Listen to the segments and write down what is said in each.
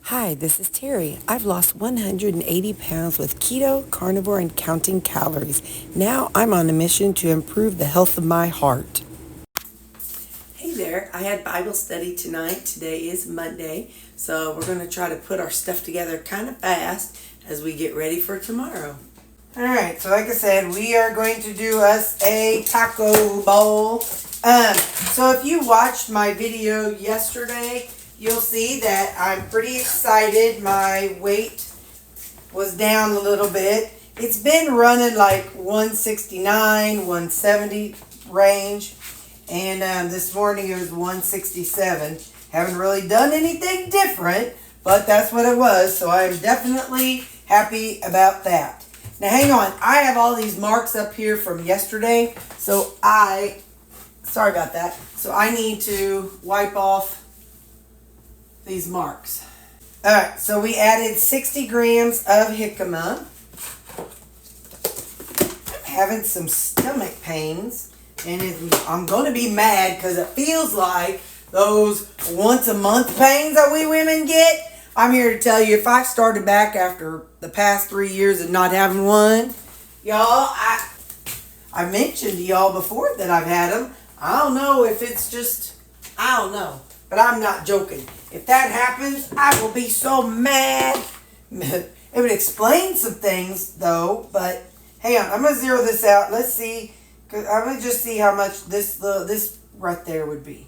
Hi, this is Terry. I've lost 180 pounds with keto, carnivore, and counting calories. Now I'm on a mission to improve the health of my heart. Hey there, I had Bible study tonight. Today is Monday, so we're going to try to put our stuff together kind of fast as we get ready for tomorrow. All right, so like I said, we are going to do us a taco bowl. So if you watched my video yesterday, you'll see that I'm pretty excited. My weight was down a little bit. It's been running like 169, 170 range. And this morning it was 167. Haven't really done anything different, but that's what it was. So I'm definitely happy about that. Now hang on. I have all these marks up here from yesterday. So sorry about that. So I need to wipe off these marks. All right, so we added 60 grams of jicama. I'm having some stomach pains, and I'm going to be mad because it feels like those once a month pains that we women get. I'm here to tell you, if I started back after the past 3 years of not having one, y'all, I mentioned to y'all before that I've had them. I don't know if it's just, I don't know. But I'm not joking. If that happens, I will be so mad. It would explain some things, though. But hang on, I'm going to zero this out. Let's see. Cause I'm going to just see how much this right there would be.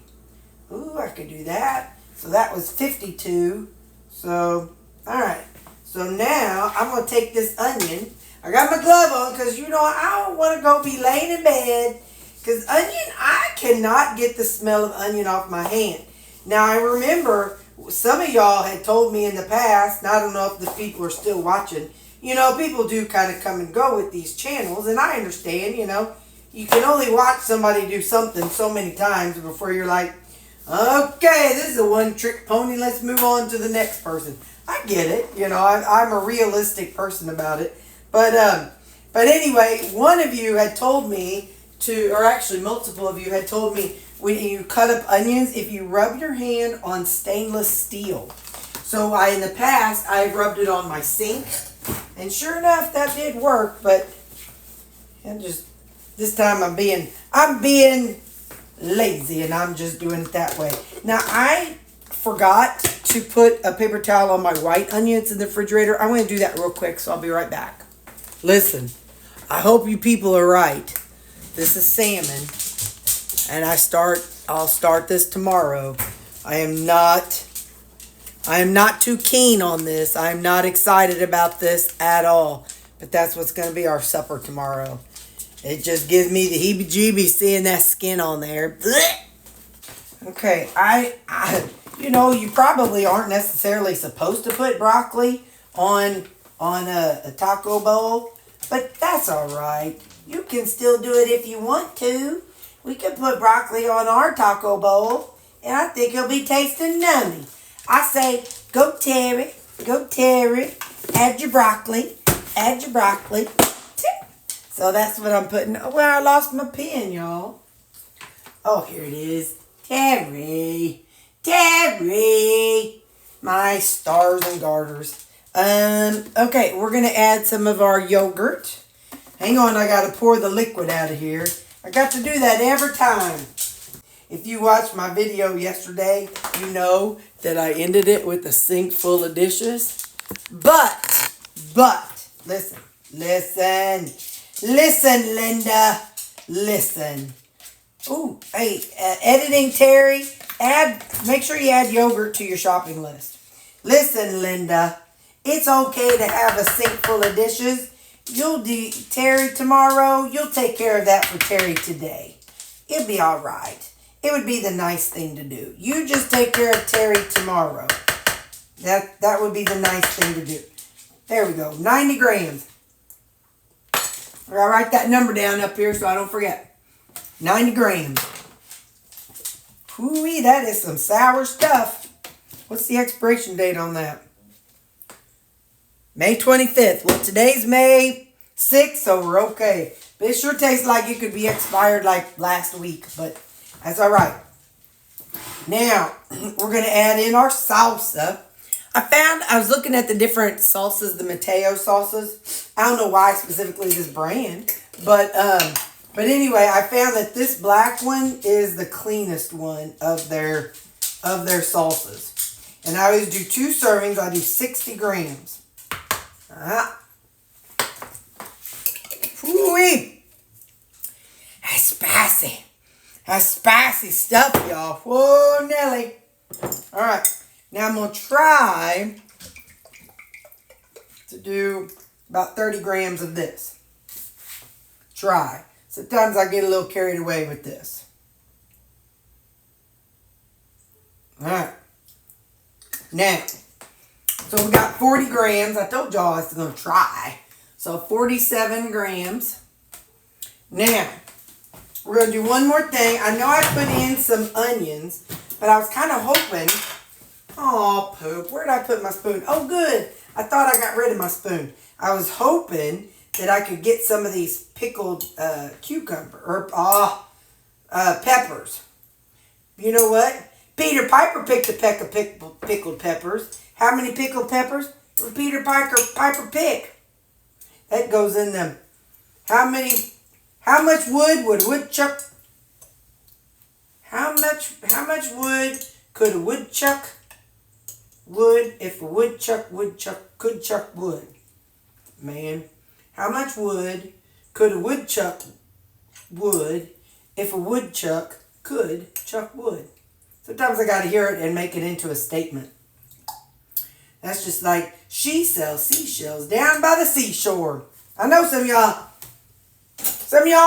Ooh, I could do that. So that was 52. So, all right. So now I'm going to take this onion. I got my glove on because, I don't want to go be laying in bed. Because onion, I cannot get the smell of onion off my hand. Now, I remember some of y'all had told me in the past, and I don't know if the people are still watching, people do kind of come and go with these channels, and I understand, you can only watch somebody do something so many times before you're like, okay, this is a one-trick pony, let's move on to the next person. I get it, I'm a realistic person about it. But anyway, one of you had told me or actually multiple of you had told me, when you cut up onions, if you rub your hand on stainless steel. So in the past, I've rubbed it on my sink. And sure enough, that did work. But this time I'm being lazy and I'm just doing it that way. Now, I forgot to put a paper towel on my white onions in the refrigerator. I'm going to do that real quick, so I'll be right back. Listen, I hope you people are right. This is salmon. And I'll start this tomorrow. I am not too keen on this. I'm not excited about this at all. But that's what's going to be our supper tomorrow. It just gives me the heebie-jeebies seeing that skin on there. Blech! Okay, you probably aren't necessarily supposed to put broccoli on a taco bowl, but that's all right. You can still do it if you want to. We could put broccoli on our taco bowl, and I think it'll be tasting nummy. I say, go Terry, add your broccoli. So that's what I'm putting. Oh, well, I lost my pen, y'all. Oh, here it is. Terry, my stars and garters. Okay, we're going to add some of our yogurt. Hang on, I got to pour the liquid out of here. I got to do that every time. If you watched my video yesterday, you know that I ended it with a sink full of dishes. But, listen, Linda, listen. Ooh, hey, editing Terry, make sure you add yogurt to your shopping list. Listen, Linda, it's okay to have a sink full of dishes. Terry, tomorrow, you'll take care of that for Terry today. It'll be all right. It would be the nice thing to do. You just take care of Terry tomorrow. That would be the nice thing to do. There we go. 90 grams. I'll write that number down up here so I don't forget. 90 grams. Ooh-wee, that is some sour stuff. What's the expiration date on that? May 25th. Well, today's May 6th, so we're okay. But it sure tastes like it could be expired like last week, but that's all right. Now, we're going to add in our salsa. I was looking at the different salsas, the Mateo salsas. I don't know why specifically this brand, but anyway, I found that this black one is the cleanest one of their salsas. And I always do 2 servings. I do 60 grams. Ooh-wee. That's spicy. That's spicy stuff, y'all. Whoa, Nelly. All right. Now I'm going to try to do about 30 grams of this. Try. Sometimes I get a little carried away with this. All right. Now, so we got 40 grams. I told y'all I was going to try. So 47 grams. Now, we're going to do one more thing. I know I put in some onions, but I was kind of hoping... Oh, poop. Where did I put my spoon? Oh, good. I thought I got rid of my spoon. I was hoping that I could get some of these pickled cucumber or peppers. You know what? Peter Piper picked a peck of pickled peppers. How many pickled peppers did Peter Piper pick? That goes in them. How much wood would a woodchuck? How much wood could a woodchuck wood if a woodchuck could chuck wood? Man, how much wood could a woodchuck wood if a woodchuck could chuck wood? Sometimes I got to hear it and make it into a statement. That's just like, she sells seashells down by the seashore. I know some of y'all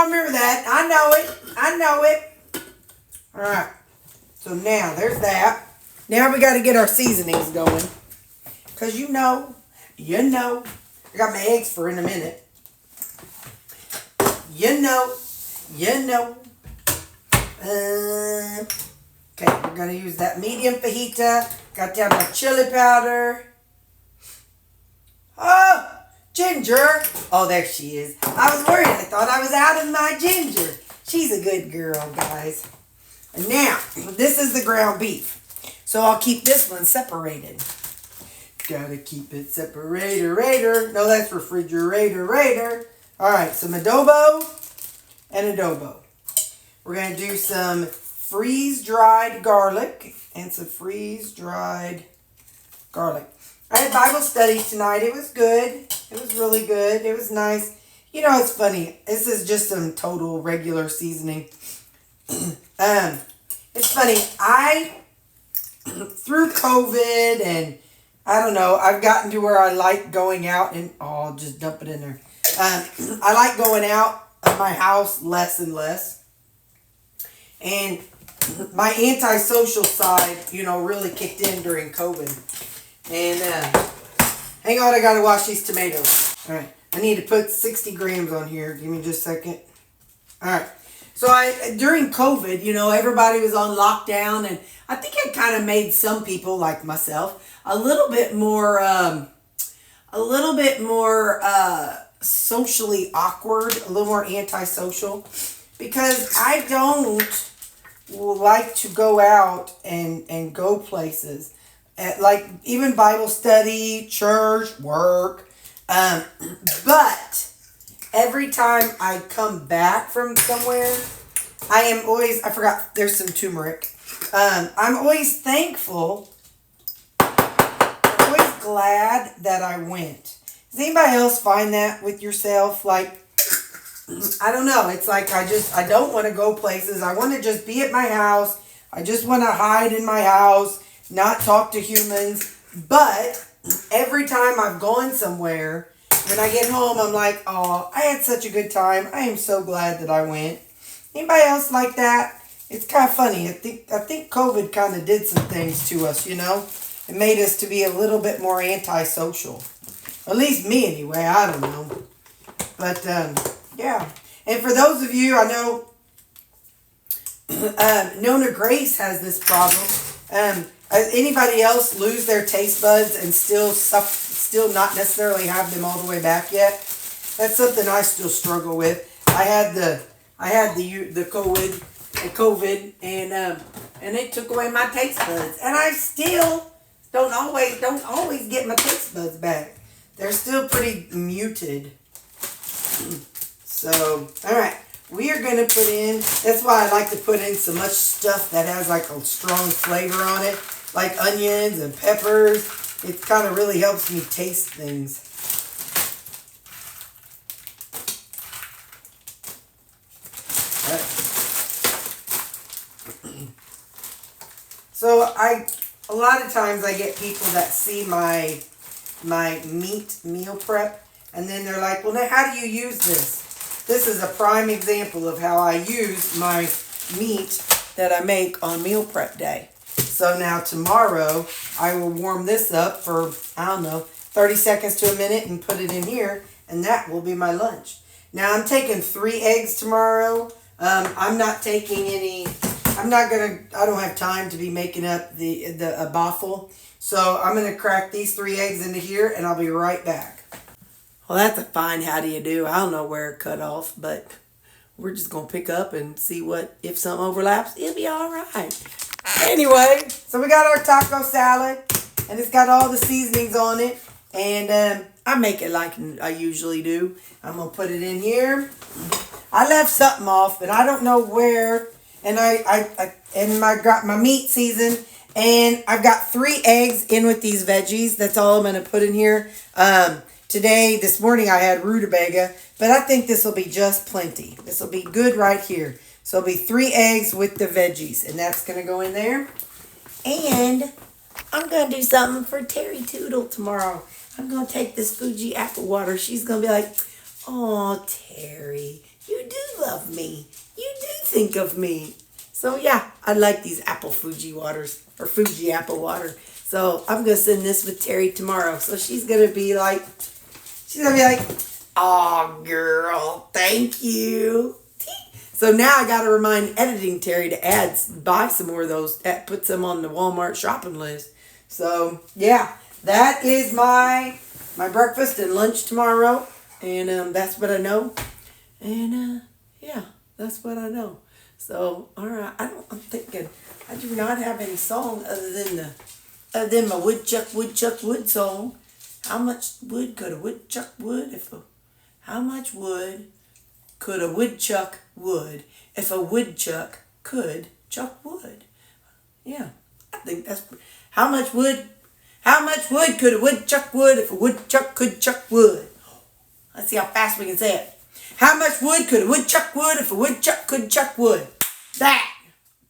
remember that. I know it. All right. So now, there's that. Now we got to get our seasonings going. Because you know. I got my eggs for in a minute. You know. Okay, we're going to use that medium fajita. Got to have my chili powder. Oh, Ginger. Oh, there she is. I was worried. I thought I was out of my Ginger. She's a good girl, guys. And now, this is the ground beef. So I'll keep this one separated. Gotta keep it separator. No, that's refrigerator. All right, some adobo and adobo. We're going to do some freeze-dried garlic and some freeze-dried garlic. I had Bible study tonight. It was good. It was really good. It was nice. You know, it's funny. This is just some total regular seasoning. It's funny. Through COVID and I don't know, I've gotten to where I like going out and, I'll just dump it in there. I like going out of my house less and less. And my antisocial side, really kicked in during COVID. And hang on, I gotta wash these tomatoes. All right, I need to put 60 grams on here. Give me just a second. All right. So during COVID, everybody was on lockdown, and I think it kind of made some people like myself a little bit more socially awkward, a little more antisocial, because I don't like to go out and go places. Like even Bible study, church, work. But every time I come back from somewhere, I forgot, there's some turmeric. I'm always thankful. I'm always glad that I went. Does anybody else find that with yourself? Like, I don't know. It's like I don't want to go places. I want to just be at my house. I just want to hide in my house, not talk to humans. But every time I've gone somewhere, when I get home, I'm like, oh, I had such a good time. I am so glad that I went. Anybody else like that? It's kind of funny. I think COVID kind of did some things to us, It made us to be a little bit more antisocial. At least me anyway. I don't know. But, yeah. And for those of you, I know Nona Grace has this problem. Anybody else lose their taste buds and still not necessarily have them all the way back yet? That's something I still struggle with. I had the COVID and it took away my taste buds, and I still don't always get my taste buds back. They're still pretty muted. So, all right. We are going to put in, that's why I like to put in so much stuff that has like a strong flavor on it, like onions and peppers. It kind of really helps me taste things. So a lot of times I get people that see my meat meal prep, and then they're like, well, now how do you use this? This is a prime example of how I use my meat that I make on meal prep day. So now tomorrow I will warm this up for, I don't know, 30 seconds to a minute and put it in here, and that will be my lunch. Now I'm taking 3 eggs tomorrow. I'm not taking any, I don't have time to be making up a baffle. So I'm going to crack these 3 eggs into here, and I'll be right back. Well, that's a fine how do you do. I don't know where it cut off, but we're just going to pick up and see if something overlaps. It'll be all right. Anyway, so we got our taco salad, and it's got all the seasonings on it. And I make it like I usually do. I'm going to put it in here. I left something off, but I don't know where. And I got my meat seasoned. And I've got 3 eggs in with these veggies. That's all I'm going to put in here. This morning I had rutabaga, but I think this will be just plenty. This will be good right here. So it'll be 3 eggs with the veggies, and that's going to go in there. And I'm going to do something for Terri Toodle tomorrow. I'm going to take this Fuji apple water. She's going to be like, oh, Terri, you do love me. You do think of me. So yeah, I like these apple Fuji waters, or Fuji apple water. So I'm going to send this with Terri tomorrow. So she's going to be like, oh, girl, thank you. So now I got to remind editing Terri to buy some more of those, put some on the Walmart shopping list. So yeah, that is my breakfast and lunch tomorrow. And that's what I know. And yeah, that's what I know. So, all right, I'm thinking, I do not have any song other than my woodchuck wood song. How much wood could a woodchuck wood how much wood could a woodchuck wood if a woodchuck could chuck wood? Yeah, I think that's, how much wood could a woodchuck wood if a woodchuck could chuck wood? Let's see how fast we can say it. How much wood could a woodchuck wood if a woodchuck could chuck wood? That.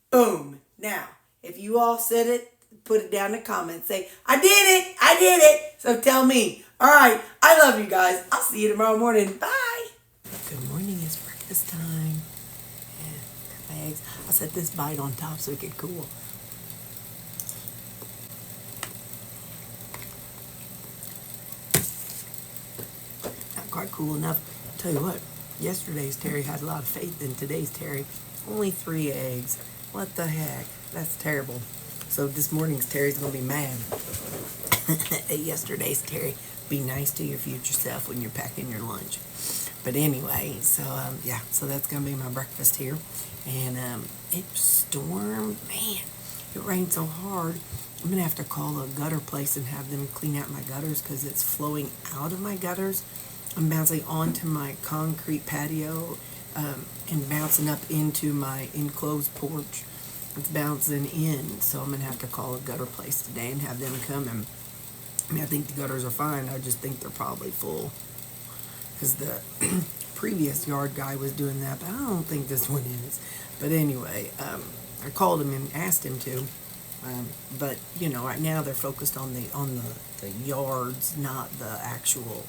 Boom. Now, if you all said it, put it down in the comments. Say, I did it. So tell me. All right. I love you guys. I'll see you tomorrow morning. Bye. Good morning. It's breakfast time. Yeah, got my eggs. I'll set this bite on top so it can cool. Not quite cool enough. I'll tell you what. Yesterday's Terri had a lot of faith in today's Terri. Only 3 eggs. What the heck? That's terrible. So this morning's Terri's going to be mad. Yesterday's Terri. Be nice to your future self when you're packing your lunch. But anyway, so yeah. So that's going to be my breakfast here. And it stormed. Man, it rained so hard. I'm going to have to call a gutter place and have them clean out my gutters because it's flowing out of my gutters. I'm bouncing onto my concrete patio and bouncing up into my enclosed porch. It's bouncing in, so I'm going to have to call a gutter place today and have them come. And I think the gutters are fine. I just think they're probably full because the previous yard guy was doing that, but I don't think this one is. But anyway, I called him and asked him to. But you know, right now they're focused on the yards, not the actual,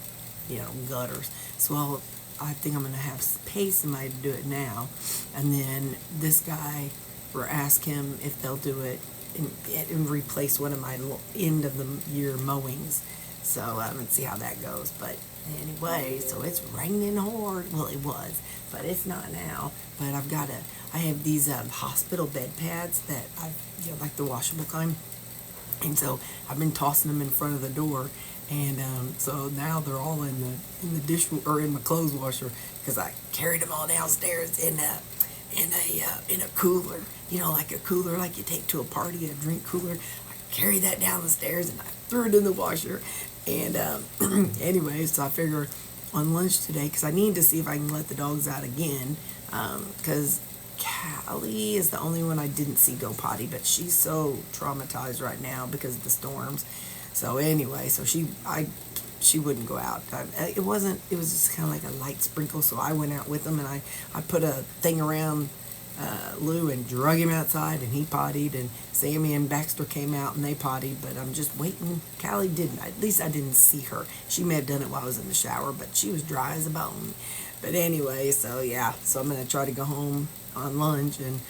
gutters. So I think I'm gonna pay somebody to do it now, and then this guy, or ask him if they'll do it and replace one of my end of the year mowings. So let's see how that goes. But anyway, so it's raining hard. Well, it was, but it's not now. But I have these hospital bed pads that like the washable kind. And so I've been tossing them in front of the door, and so now they're all in the dish or in my clothes washer because I carried them all downstairs in a cooler, like a cooler like you take to a party, a drink cooler. I carried that down the stairs and I threw it in the washer. And anyway, so I figure on lunch today, because I need to see if I can let the dogs out again, because Callie is the only one I didn't see go potty, but she's so traumatized right now because of the storms. So anyway, so she wouldn't go out. It was just kind of like a light sprinkle, so I went out with them and I put a thing around Lou and drug him outside, and he pottied, and Sammy and Baxter came out and they pottied, but I'm just waiting. Callie didn't. At least I didn't see her. She may have done it while I was in the shower, but she was dry as a bone. But anyway, so yeah, so I'm going to try to go home on lunch and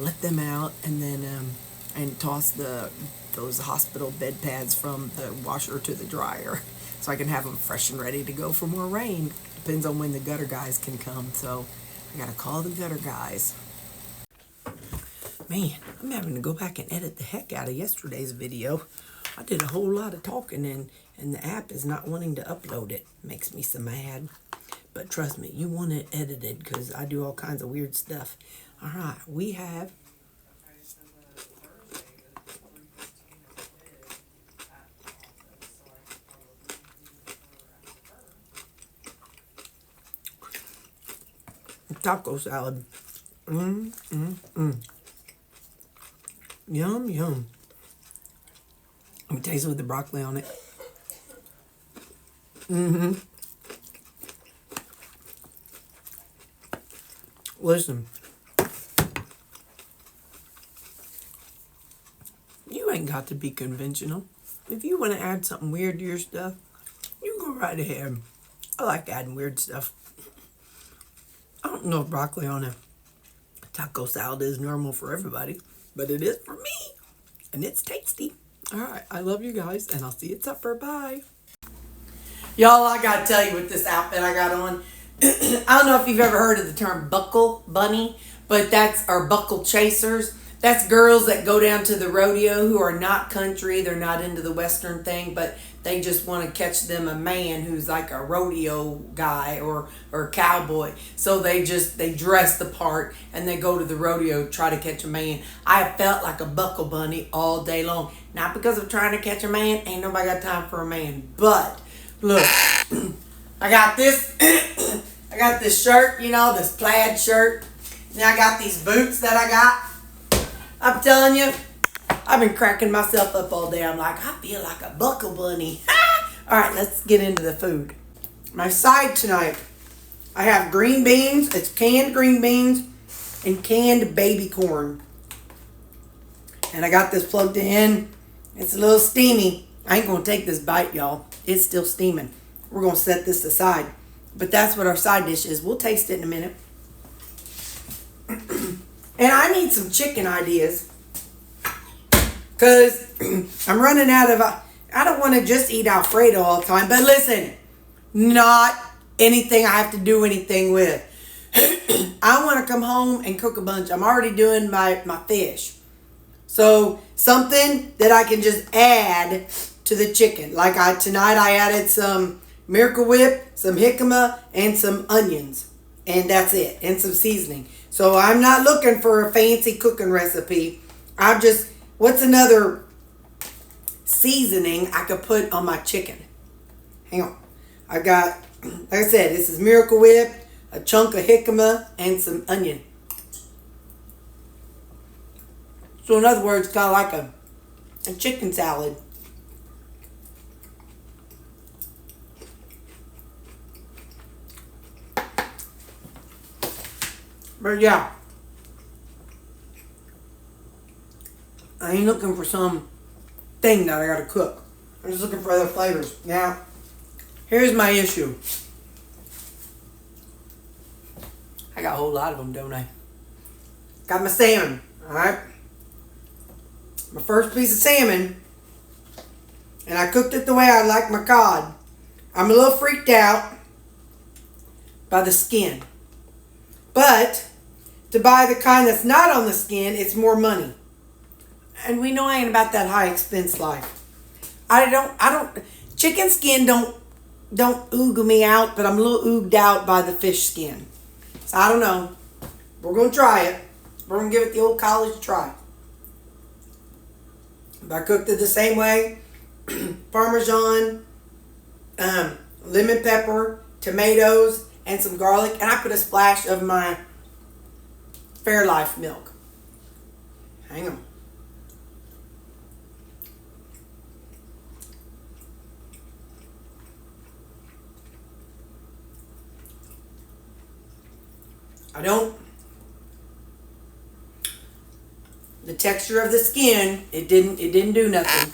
let them out, and then and toss those hospital bed pads from the washer to the dryer so I can have them fresh and ready to go for more rain. Depends on when the gutter guys can come, so I got to call the gutter guys. Man, I'm having to go back and edit the heck out of yesterday's video. I did a whole lot of talking and the app is not wanting to upload it. Makes me so mad. But trust me, you want it edited because I do all kinds of weird stuff. All right, we have taco salad. Yum, yum. Let me taste it with the broccoli on it. Listen, you ain't got to be conventional. If you want to add something weird to your stuff, you go right ahead. I like adding weird stuff. I don't know if broccoli on a taco salad is normal for everybody, but it is for me, and it's tasty. All right, I love you guys, and I'll see you at supper. Bye. Y'all, I gotta tell you, with this outfit I got on, I don't know if you've ever heard of the term buckle bunny, but or buckle chasers. That's girls that go down to the rodeo who are not country. They're not into the Western thing, but they just want to catch them a man who's like a rodeo guy or cowboy. So they dress the part and they go to the rodeo to try to catch a man. I have felt like a buckle bunny all day long. Not because of trying to catch a man. Ain't nobody got time for a man. But look, I got this. I got this shirt, this plaid shirt. Then I got these boots that I got. I'm telling you, I've been cracking myself up all day. I'm like, I feel like a buckle bunny. All right, let's get into the food. My side tonight, I have green beans. It's canned green beans and canned baby corn. And I got this plugged in. It's a little steamy. I ain't going to take this bite, y'all. It's still steaming. We're going to set this aside. But that's what our side dish is. We'll taste it in a minute. And I need some chicken ideas. Because I'm running out of... I don't want to just eat Alfredo all the time. But listen, not anything I have to do anything with. I want to come home and cook a bunch. I'm already doing my fish. So something that I can just add to the chicken. Like tonight I added some Miracle Whip, some jicama, and some onions. And that's it. And some seasoning. So I'm not looking for a fancy cooking recipe. I'm just... What's another seasoning I could put on my chicken? Hang on. I got, like I said, this is Miracle Whip, a chunk of jicama, and some onion. So in other words, kind of like a chicken salad. But yeah. I ain't looking for some thing that I gotta cook. I'm just looking for other flavors. Now, here's my issue. I got a whole lot of them, don't I? Got my salmon, alright? My first piece of salmon. And I cooked it the way I like my cod. I'm a little freaked out by the skin. But, to buy the kind that's not on the skin, it's more money. And we know I ain't about that high expense life. Chicken skin don't oogle me out, but I'm a little ooged out by the fish skin. So I don't know. We're going to try it. We're going to give it the old college try. But I cooked it the same way. Parmesan, lemon pepper, tomatoes, and some garlic. And I put a splash of my Fairlife milk. Hang on. The texture of the skin, it didn't do nothing.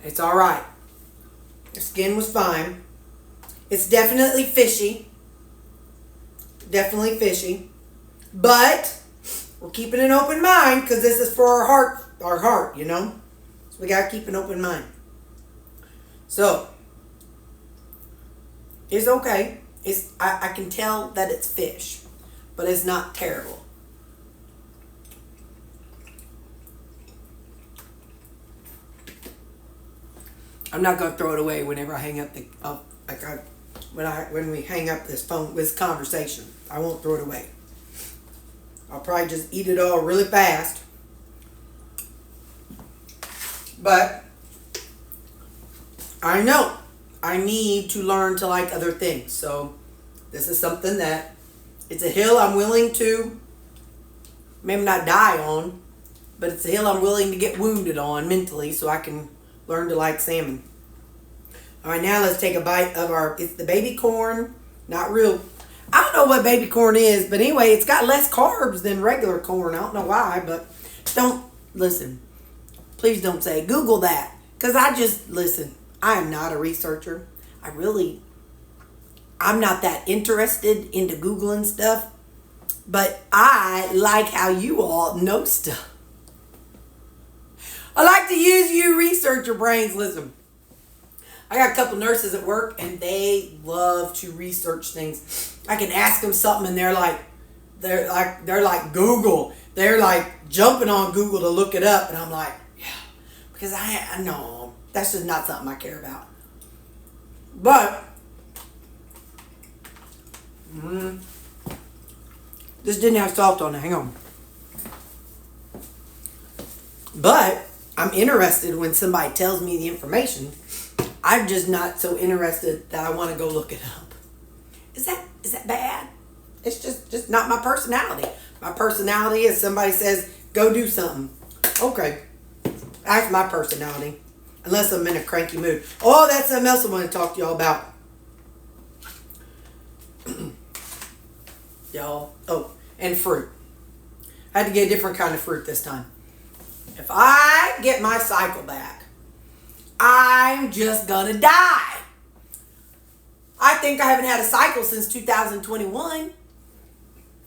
It's all right. The skin was fine. It's definitely fishy. Definitely fishy. But we're keeping an open mind because this is for our heart, you know? So we got to keep an open mind. So, it's okay. I can tell that it's fish, but it's not terrible. I'm not gonna throw it away whenever I hang up when we hang up this conversation. I won't throw it away. I'll probably just eat it all really fast. But I know I need to learn to like other things. So this is something that it's a hill I'm willing to maybe not die on, but it's a hill I'm willing to get wounded on mentally so I can learn to like salmon. All right, now let's take a bite of it's the baby corn. Not real. I don't know what baby corn is, but anyway, it's got less carbs than regular corn. I don't know why, but don't listen. Please don't say Google that, because listen, I am not a researcher. I'm not that interested into Googling stuff, but I like how you all know stuff. I like to use you researcher brains. Listen, I got a couple nurses at work and they love to research things. I can ask them something and they're like Google. They're like jumping on Google to look it up, and I'm like, yeah, because I know that's just not something I care about. But this didn't have salt on it. Hang on. But I'm interested when somebody tells me the information. I'm just not so interested that I want to go look it up. Is that bad? It's just not my personality. My personality is somebody says, go do something. Okay. That's my personality. Unless I'm in a cranky mood. Oh, that's something else I want to talk to y'all about. Y'all. Oh, and fruit. I had to get a different kind of fruit this time. If I get my cycle back, I'm just gonna die. I think I haven't had a cycle since 2021.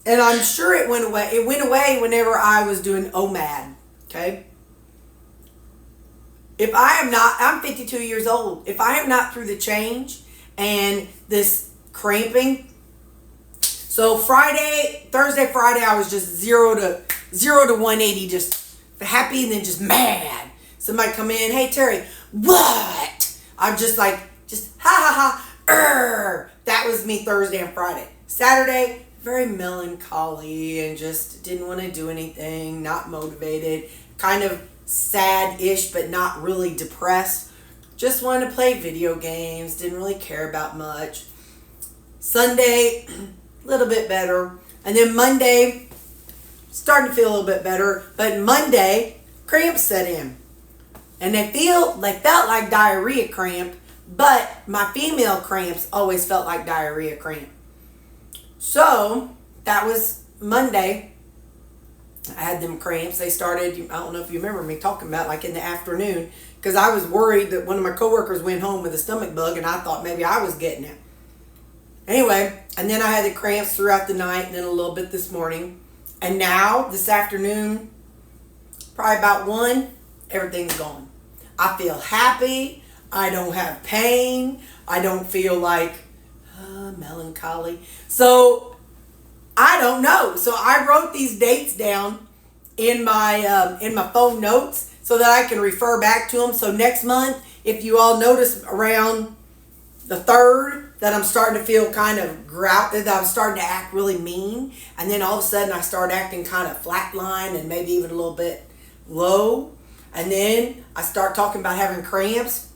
And I'm sure it went away. It went away whenever I was doing OMAD. Okay? I'm 52 years old. If I am not through the change and this cramping. So Thursday, Friday, I was just 0 to 180, just happy and then just mad. Somebody come in, hey Terry, what? I'm just like, ha. That was me Thursday and Friday. Saturday, very melancholy and just didn't want to do anything, not motivated, kind of sad-ish, but not really depressed. Just wanted to play video games, didn't really care about much. Sunday, a little bit better. And then Monday, starting to feel a little bit better. But Monday, cramps set in. And they felt like diarrhea cramp, but my female cramps always felt like diarrhea cramp. So that was Monday. I had them cramps. They started, I don't know if you remember me talking about, like in the afternoon, because I was worried that one of my coworkers went home with a stomach bug and I thought maybe I was getting it. Anyway, and then I had the cramps throughout the night and then a little bit this morning. And now, this afternoon, probably about 1, everything's gone. I feel happy. I don't have pain. I don't feel like melancholy. So I don't know. So I wrote these dates down in my phone notes so that I can refer back to them. So next month, if you all notice around the 3rd that I'm starting to feel kind of grouchy, that I'm starting to act really mean, and then all of a sudden I start acting kind of flatline and maybe even a little bit low. And then I start talking about having cramps.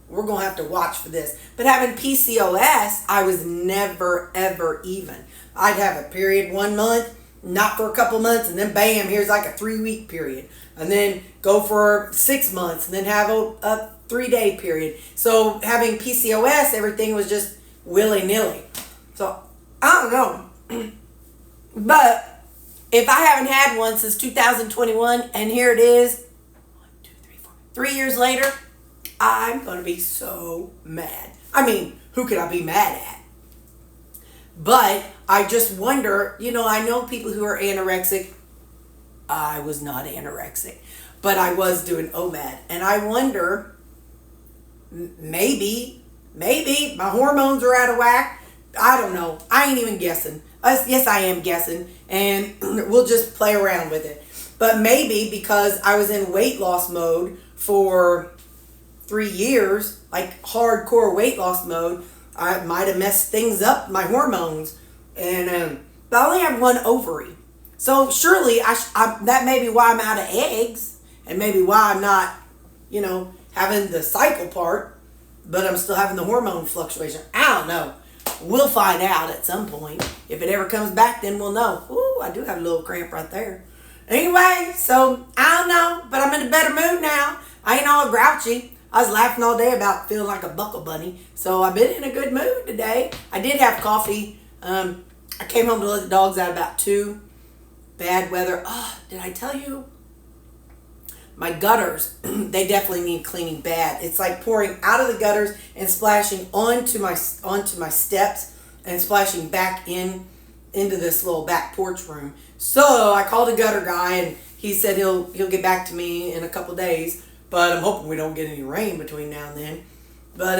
We're going to have to watch for this. But having PCOS, I was never, ever even. I'd have a period 1 month, not for a couple months, and then bam, here's like a 3-week period. And then go for 6 months, and then have a 3-day period. So having PCOS, everything was just willy-nilly. So I don't know. But if I haven't had one since 2021, and here it is, 1, 2, 3, 4, 3 years later, I'm going to be so mad. I mean, who could I be mad at? But I just wonder, I know people who are anorexic. I was not anorexic, but I was doing OMAD. And I wonder, maybe my hormones are out of whack. I don't know. I ain't even guessing. Yes, I am guessing. And we'll just play around with it. But maybe because I was in weight loss mode for 3 years, like hardcore weight loss mode, I might have messed things up, my hormones. And but I only have one ovary. So surely that may be why I'm out of eggs, and maybe why I'm not, having the cycle part, but I'm still having the hormone fluctuation. I don't know. We'll find out at some point. If it ever comes back, then we'll know. Ooh, I do have a little cramp right there. Anyway, so I don't know, but I'm in a better mood now. I ain't all grouchy. I was laughing all day about feeling like a buckle bunny. So I've been in a good mood today. I did have coffee. I came home to let the dogs out about 2. Bad weather. Oh, did I tell you? My gutters, they definitely need cleaning bad. It's like pouring out of the gutters and splashing onto my steps and splashing back into this little back porch room. So I called a gutter guy, and he said he'll get back to me in a couple days. But I'm hoping we don't get any rain between now and then. But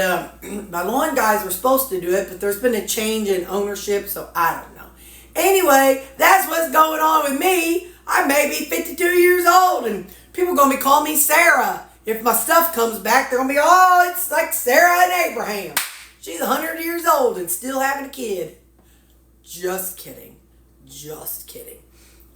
my lawn guys were supposed to do it, but there's been a change in ownership, so I don't know. Anyway, that's what's going on with me. I may be 52 years old, and people are going to be calling me Sarah. If my stuff comes back, they're going to be, oh, it's like Sarah and Abraham. She's 100 years old and still having a kid. Just kidding. Just kidding.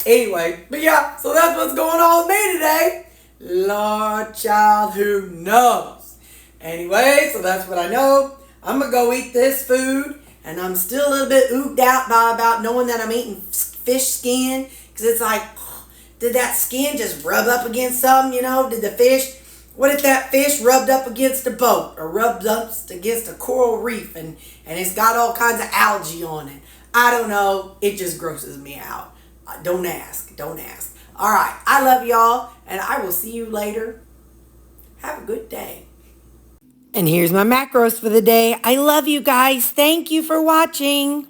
Anyway, but yeah, so that's what's going on with me today. Lord, child, who knows? Anyway, so that's what I know. I'm going to go eat this food, and I'm still a little bit ooped out about knowing that I'm eating fish skin, because it's like, did that skin just rub up against something, what if that fish rubbed up against a boat, or rubbed up against a coral reef, and it's got all kinds of algae on it? I don't know. It just grosses me out. Don't ask. All right, I love y'all, and I will see you later. Have a good day. And here's my macros for the day. I love you guys. Thank you for watching.